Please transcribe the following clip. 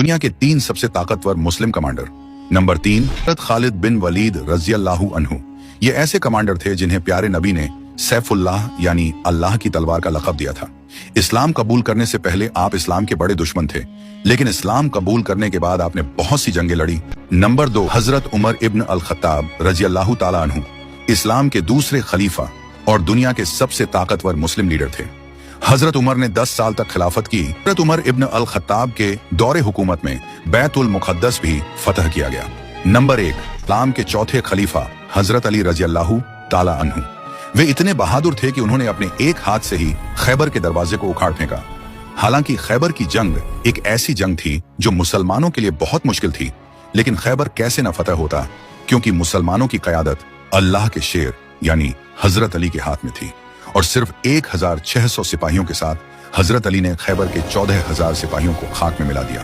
दुनिया के 3 सबसे ताकतवर मुस्लिम कमांडर। नंबर 3, हज़रत खालिद बिन वलीद रज़ियल्लाहु अन्हु। ये ऐसे कमांडर थे जिन्हें प्यारे नबी ने सैफुल्लाह यानी अल्लाह की तलवार का लक़ब दिया था। इस्लाम कबूल करने से पहले आप इस्लाम के बड़े दुश्मन थे, लेकिन इस्लाम कबूल करने के बाद आपने बहुत सी जंगें लड़ी। नंबर 2, हजरत उमर इब्न अल खत्ताब रज़ियल्लाहु ताला अन्हु। इस्लाम के दूसरे खलीफा और दुनिया के सबसे ताकतवर मुस्लिम लीडर थे। हजरत उमर ने 10 साल तक खिलाफत की। हजरत उमर इब्न अल खत्ताब के दौरे हुकूमत में बैतुल मुक़द्दस भी फतह किया गया। नंबर 1, इस्लाम के चौथे खलीफा हजरत अली रज़ियल्लाहु ताला अन्हु। वे इतने बहादुर थे कि उन्होंने अपने एक हाथ से ही खैबर के दरवाजे को उखाड़ फेंका। हालांकि खैबर की जंग एक ऐसी जंग थी जो मुसलमानों के लिए बहुत मुश्किल थी, लेकिन खैबर कैसे न फतह होता, क्योंकि मुसलमानों की क़यादत अल्लाह के शेर यानी हजरत अली के हाथ में थी। और सिर्फ 1600 सिपाहियों के साथ हजरत अली ने खैबर के 14,000 सिपाहियों को खाक में मिला दिया।